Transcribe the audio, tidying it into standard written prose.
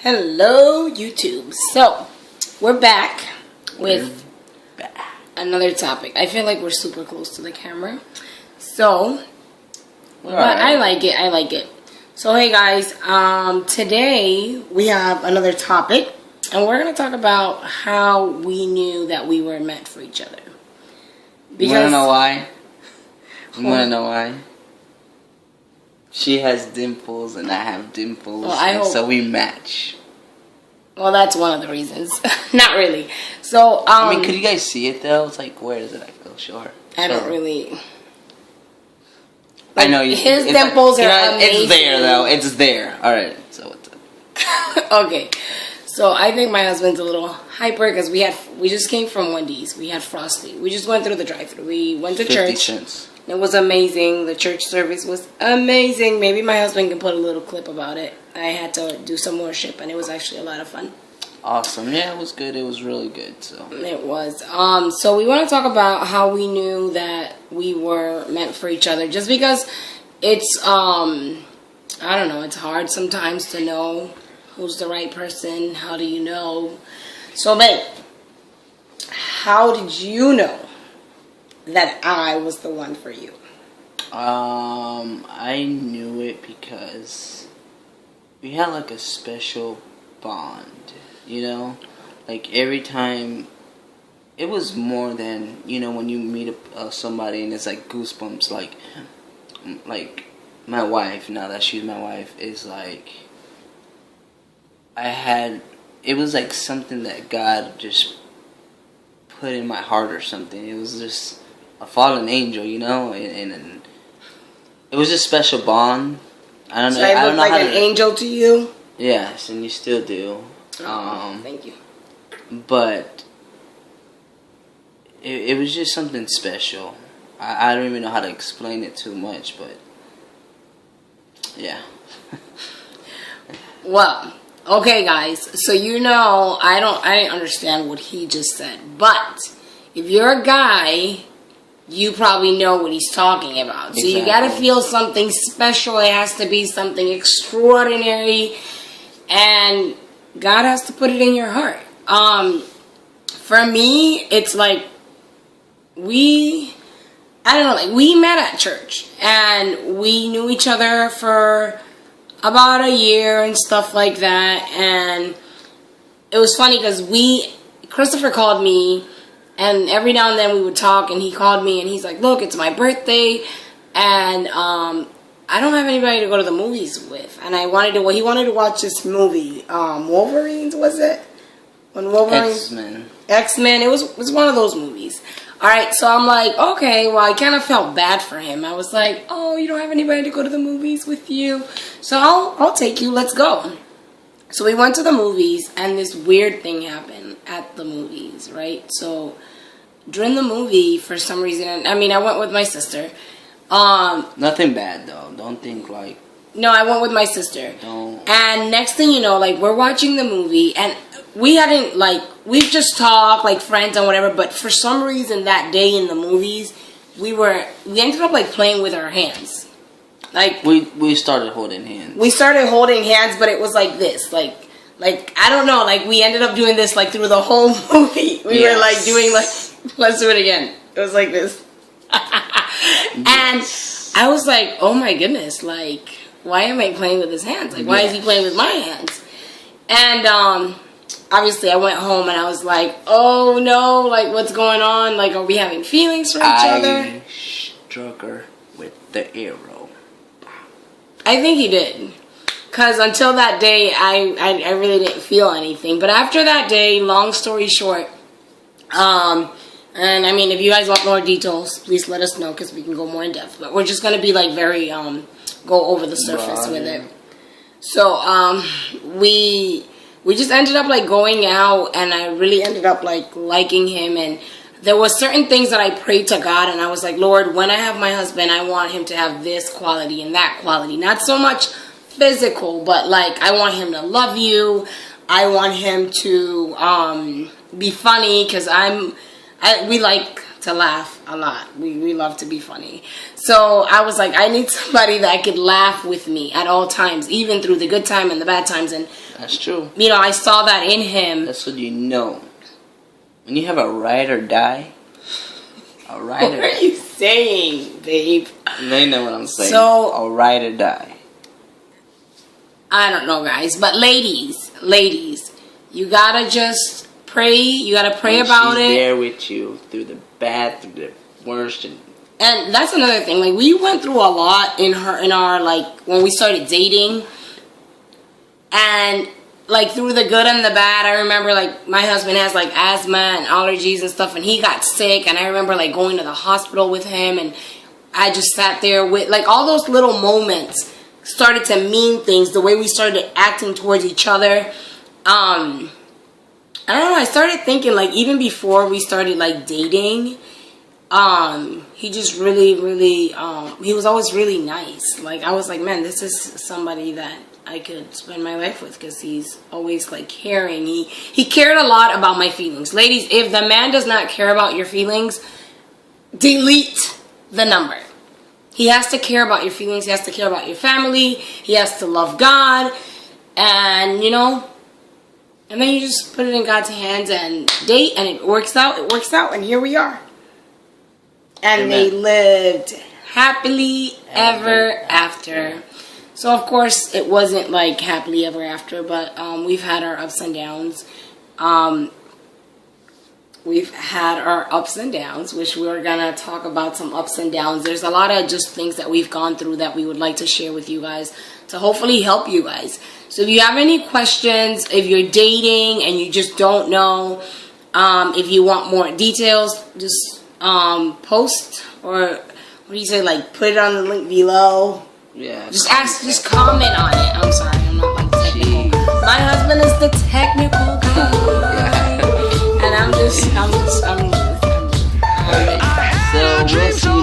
Hello, YouTube. So, we're back with another topic. I feel like we're super close to the camera. So, but I like it. I like it. So, hey guys, today we have another topic, and we're going to talk about how we knew that we were meant for each other. You want to know why? You want to know why? She has dimples and I have dimples, so we match. Well, that's one of the reasons. Not really. So, I mean, could you guys see it though? It's like, where does it go? Show her. I don't really. Like, I know you. His dimples are amazing. It's there though. It's there. All right. So what's up? Okay. So I think my husband's a little hyper because we just came from Wendy's. We had Frosty. We just went through the drive-thru. We went to 50 church. cents. It was amazing. The church service was amazing. Maybe my husband can put a little clip about it. I had to do some worship, and it was actually a lot of fun. Awesome. Yeah, it was good. It was really good. So it was. So we want to talk about how we knew that we were meant for each other. Just because it's I don't know. It's hard sometimes to know who's the right person. How do you know? So, babe, how did you know that I was the one for you? I knew it because we had like a special bond, you know? Like every time, it was more than, you know, when you meet somebody and it's like goosebumps, like my wife, now that she's my wife, is like, it was like something that God just put in my heart or something. It was just a fallen angel, you know, and it was a special bond. I don't know. So I look like an angel to you? Yes, and you still do. Thank you. But it was just something special. I don't even know how to explain it too much, but yeah. Well, okay, guys. So you know, I didn't understand what he just said, but if you're a guy, you probably know what he's talking about. So you gotta feel something special. It has to be something extraordinary, and God has to put it in your heart. For me, it's like we met at church, and we knew each other for about a year and stuff like that. And it was funny because Christopher called me. And every now and then we would talk, and he called me, and he's like, look, it's my birthday, and I don't have anybody to go to the movies with. And he wanted to watch this movie, Wolverines, was it? When Wolverine? X-Men. It was one of those movies. Alright, so I'm like, okay, well, I kind of felt bad for him. I was like, oh, you don't have anybody to go to the movies with you? So I'll take you, let's go. So we went to the movies, and this weird thing happened at the movies, right? So during the movie, for some reason, I went with my sister. Nothing bad though. Don't think like. No, I went with my sister. Don't. And next thing you know, like, we're watching the movie, and we just talked like friends and whatever. But for some reason, that day in the movies, we ended up like playing with our hands. Like we started holding hands. We started holding hands, but it was like this, like I don't know, like we ended up doing this like through the whole movie. We were like doing like, let's do it again. It was like this, and I was like, oh my goodness, like why am I playing with his hands? Like why is he playing with my hands? And obviously I went home and I was like, oh no, like what's going on? Like are we having feelings for each other? I struck her with the arrow. I think he did. Because until that day, I really didn't feel anything. But after that day, long story short, and I mean, if you guys want more details, please let us know because we can go more in depth. But we're just going to be like very, go over the surface with it. So, we just ended up like going out, and I really ended up like liking him. And there were certain things that I prayed to God, and I was like, Lord, when I have my husband, I want him to have this quality and that quality. Not so much physical, but like I want him to love you. I want him to be funny because we like to laugh a lot. We love to be funny. So I was like, I need somebody that could laugh with me at all times, even through the good time and the bad times. And that's true. You know, I saw that in him. That's what you know. When you have a ride or die, a ride or die. What are you saying, babe? They know what I'm saying. So, a ride or die. I don't know, guys. But ladies, you gotta just pray. You gotta pray about it. She's there with you through the bad, through the worst. And that's another thing. Like, we went through a lot in our, like, when we started dating. And, like, through the good and the bad, I remember, like, my husband has, like, asthma and allergies and stuff, and he got sick, and I remember, like, going to the hospital with him, and I just sat there with, like, all those little moments started to mean things, the way we started acting towards each other. I don't know, I started thinking, like, even before we started, like, dating, he just really, he was always really nice. Like, I was like, man, this is somebody that I could spend my life with, because he's always, like, caring. He cared a lot about my feelings. Ladies, if the man does not care about your feelings, delete the number. He has to care about your feelings. He has to care about your family. He has to love God. And, you know, and then you just put it in God's hands and date, and it works out. It works out, and here we are. And Amen. they lived happily ever after. So, of course, it wasn't like happily ever after, but we've had our ups and downs. We've had our ups and downs, which we're going to talk about some ups and downs. There's a lot of just things that we've gone through that we would like to share with you guys to hopefully help you guys. So if you have any questions, if you're dating and you just don't know, if you want more details, just post, or what do you say, like, put it on the link below. Yeah. Just comment on it. I'm sorry, I'm not like technical. My husband is the technical guy. And I'm just. So we'll see